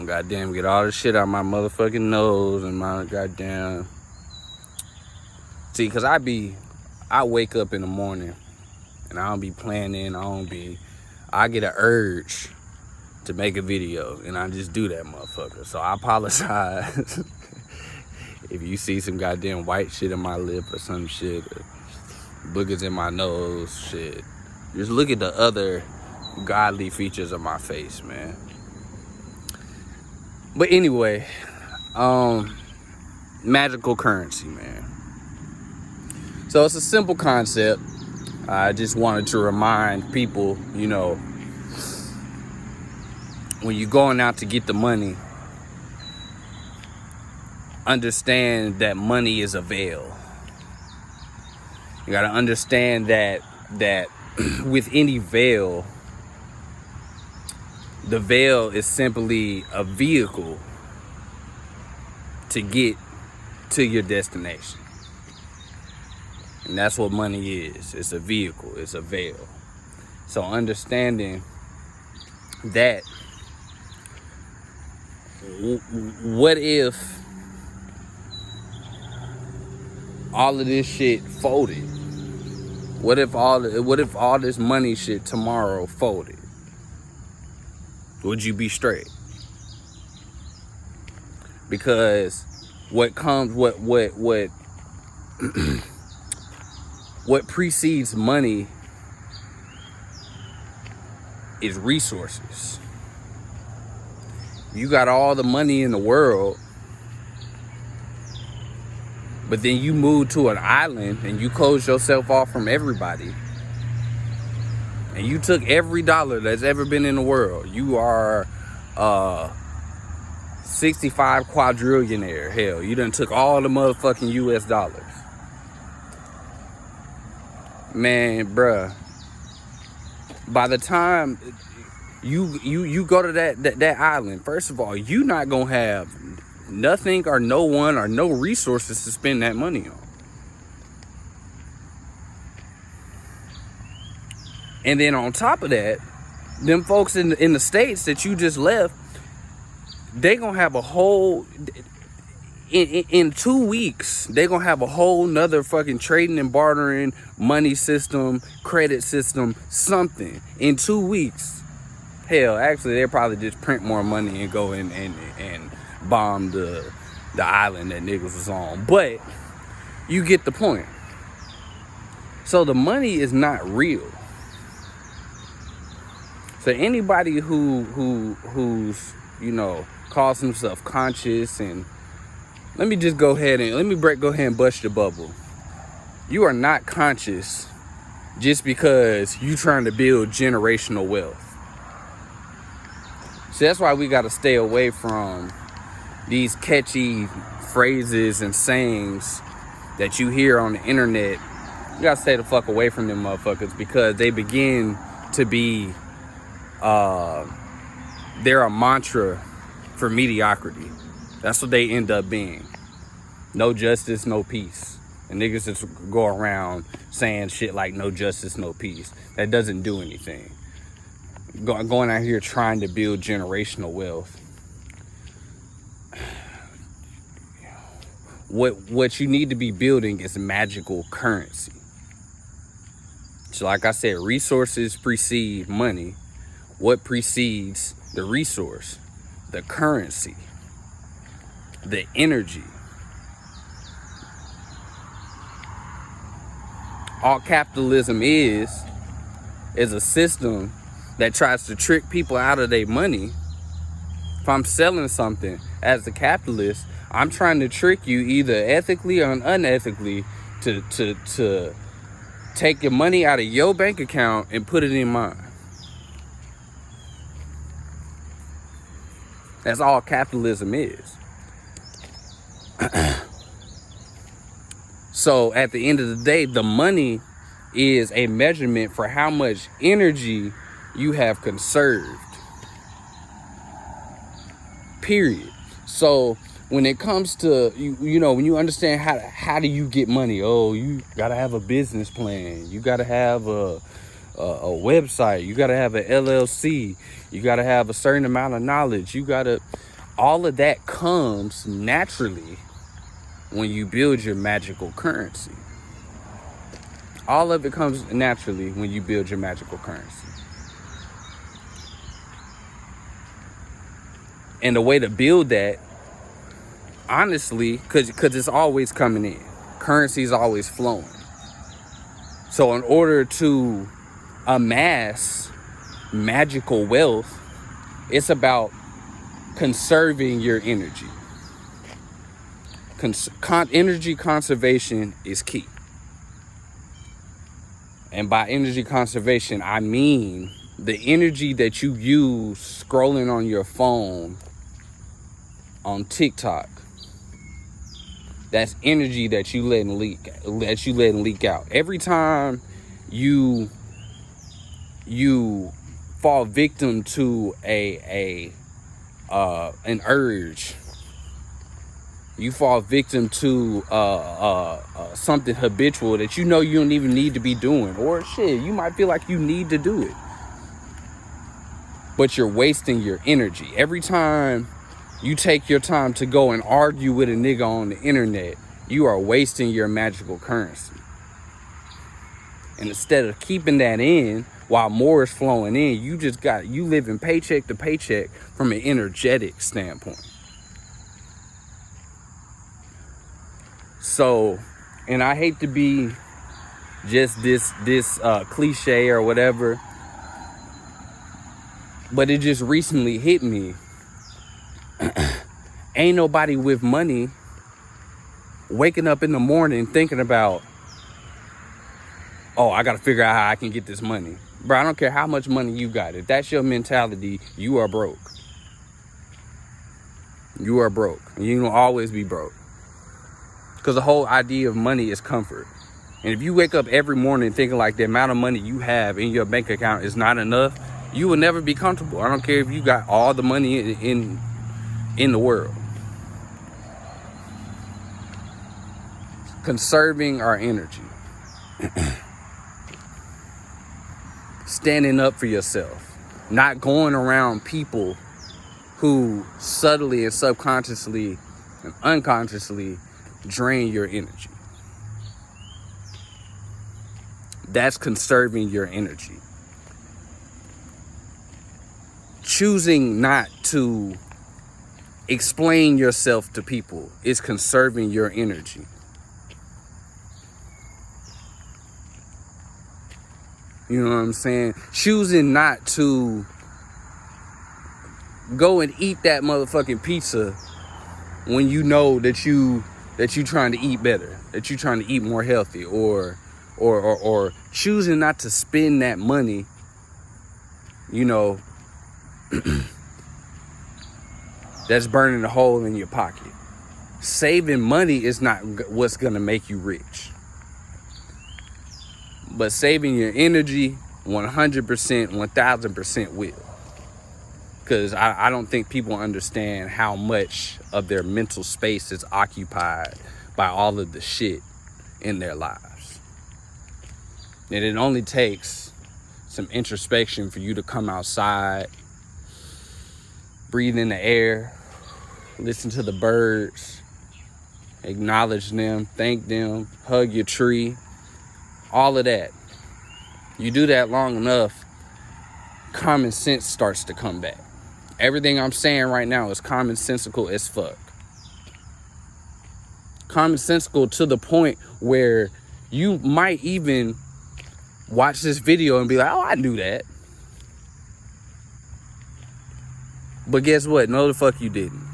Goddamn, get all the shit out my motherfucking nose and my goddamn. See, cause I wake up in the morning and I don't be planning. I get an urge to make a video and I just do that motherfucker. So I apologize if you see some goddamn white shit in my lip or some shit, or boogers in my nose, shit. Just look at the other godly features of my face, man. But anyway, magical currency, man. So it's a simple concept. I just wanted to remind people, you know, when you're going out to get the money, understand that money is a veil. You gotta understand that with any veil, the veil is simply a vehicle to get to your destination. And that's what money is. It's a vehicle. It's a veil. So understanding that, what if all of this shit folded? What if all this money shit tomorrow folded? Would you be straight? Because what precedes money is resources. You got all the money in the world, but then you move to an island and you close yourself off from everybody, and you took every dollar that's ever been in the world. You are 65 quadrillionaire. Hell, you done took all the motherfucking US dollars. Man, bruh, by the time you go to that island, first of all, you not gonna have nothing or no one or no resources to spend that money on. And then on top of that, them folks in the States that you just left, they gonna have a whole, in 2 weeks, they gonna have a whole nother fucking trading and bartering money system, credit system, something in 2 weeks. Hell, actually, they'll probably just print more money and go in and bomb the island that niggas was on. But you get the point. So the money is not real. So anybody who's, you know, calls himself conscious, and let me go ahead and bust your bubble. You are not conscious just because you trying to build generational wealth. So that's why we got to stay away from these catchy phrases and sayings that you hear on the internet. You got to stay the fuck away from them motherfuckers, because they begin to be, they're a mantra for mediocrity. That's what they end up being. No justice, no peace. And niggas just go around saying shit like no justice, no peace. That doesn't do anything. Going out here trying to build generational wealth. What you need to be building is magical currency. So like I said, resources precede money. What precedes the resource? The currency. The energy. All capitalism is a system that tries to trick people out of their money. If I'm selling something as a capitalist, I'm trying to trick you either ethically or unethically to take your money out of your bank account and put it in mine. That's all capitalism is. So at the end of the day, the money is a measurement for how much energy you have conserved. Period. So when it comes to, you know, when you understand how do you get money? Oh, you gotta have a business plan. You gotta have a a website. You got to have an LLC. You got to have a certain amount of knowledge. All of that comes naturally when you build your magical currency. All of it comes naturally when you build your magical currency. And the way to build that, honestly, because it's always coming in. Currency is always flowing. So in order to amass magical wealth, it's about conserving your energy. Energy conservation is key. And by energy conservation, I mean the energy that you use scrolling on your phone on TikTok. That's energy that you letting leak out. Every time you fall victim to an urge, you fall victim to something habitual that you know you don't even need to be doing, or shit, you might feel like you need to do it, but you're wasting your energy. Every time you take your time to go and argue with a nigga on the internet, you are wasting your magical currency. And instead of keeping that in while more is flowing in, you living paycheck to paycheck from an energetic standpoint. So, and I hate to be just this cliche or whatever, but it just recently hit me. Ain't nobody with money waking up in the morning thinking about, oh, I gotta figure out how I can get this money. Bro, I don't care how much money you got. If that's your mentality, you are broke. You are broke. And you're gonna always be broke. Because the whole idea of money is comfort. And if you wake up every morning thinking like the amount of money you have in your bank account is not enough, you will never be comfortable. I don't care if you got all the money in the world. Conserving our energy. Standing up for yourself. Not going around people who subtly and subconsciously and unconsciously drain your energy. That's conserving your energy. Choosing not to explain yourself to people is conserving your energy. You know what I'm saying? Choosing not to go and eat that motherfucking pizza when you know that you trying to eat better, that you trying to eat more healthy, or choosing not to spend that money, you know, that's burning a hole in your pocket. Saving money is not what's gonna make you rich. But saving your energy, 100%, 1000% will. Because I don't think people understand how much of their mental space is occupied by all of the shit in their lives. And it only takes some introspection for you to come outside, breathe in the air, listen to the birds, acknowledge them, thank them, hug your tree, all of that. You do that long enough, common sense starts to come back. Everything I'm saying right now is commonsensical as fuck. Commonsensical to the point where you might even watch this video and be like, oh, I knew that. But guess what? No, the fuck you didn't.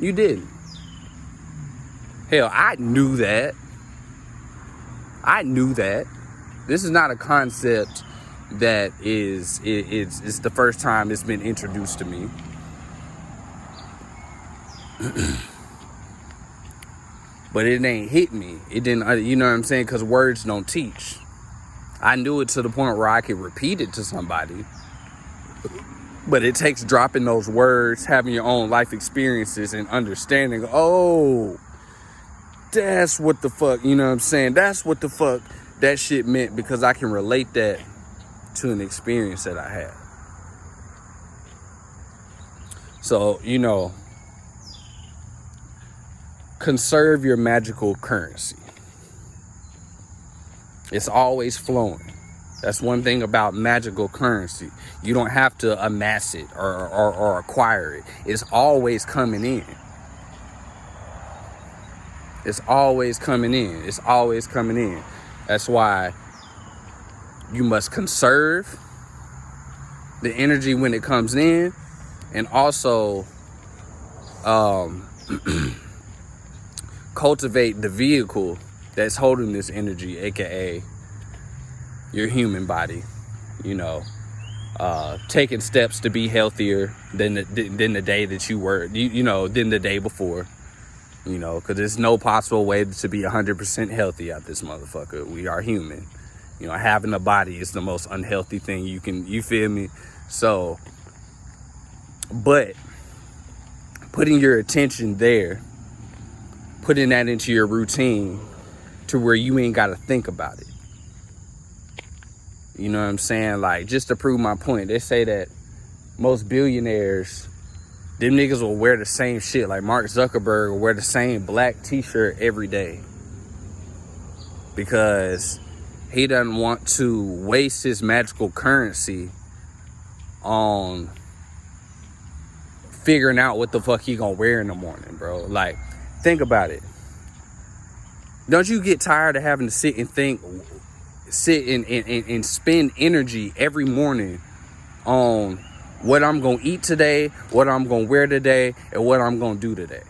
You didn't. Hell, I knew that. I knew that. This is not a concept that it's the first time it's been introduced to me. But it ain't hit me. It didn't, you know what I'm saying? Because words don't teach. I knew it to the point where I could repeat it to somebody. But it takes dropping those words, having your own life experiences, and understanding, oh, that's what the fuck, you know what I'm saying? That's what the fuck that shit meant, because I can relate that to an experience that I had. So, you know, conserve your magical currency. It's always flowing. That's one thing about magical currency. You don't have to amass it or acquire it. It's always coming in. It's always coming in. It's always coming in. That's why you must conserve the energy when it comes in, and also cultivate the vehicle that's holding this energy, aka your human body. You know, taking steps to be healthier than the day that you were, than the day before. You know, because there's no possible way to be 100% healthy out this motherfucker. We are human. You know, having a body is the most unhealthy thing you feel me? So, but putting your attention there, putting that into your routine to where you ain't got to think about it. You know what I'm saying? Like, just to prove my point, they say that most billionaires, them niggas will wear the same shit. Like Mark Zuckerberg will wear the same black t-shirt every day, because he doesn't want to waste his magical currency on figuring out what the fuck he gonna wear in the morning, bro. Like, think about it. Don't you get tired of having to sit and spend energy every morning on what I'm gonna eat today, what I'm gonna wear today, and what I'm gonna do today?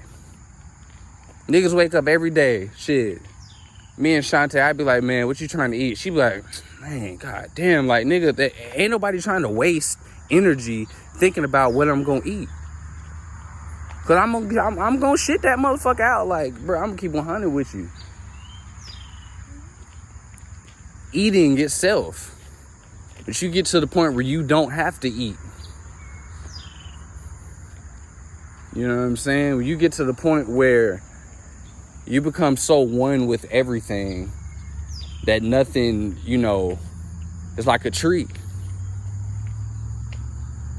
Niggas wake up every day, shit. Me and Shantae, I'd be like, man, what you trying to eat? She'd be like, man, god damn, like, nigga, ain't nobody trying to waste energy thinking about what I'm gonna eat. Cause I'm gonna shit that motherfucker out. Like, bro, I'm gonna keep 100 with you. Eating itself, but you get to the point where you don't have to eat. You know what I'm saying? When you get to the point where you become so one with everything that nothing, is like a tree.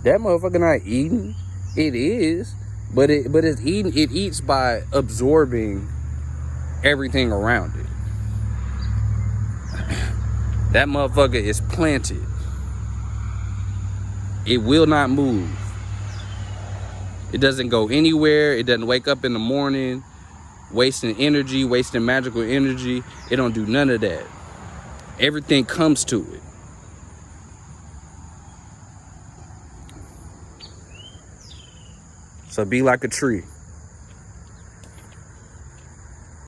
That motherfucker not eating. It is, but it's eating. It eats by absorbing everything around it. That motherfucker is planted. It will not move. It doesn't go anywhere. It doesn't wake up in the morning wasting energy, wasting magical energy. It don't do none of that. Everything comes to it. So be like a tree.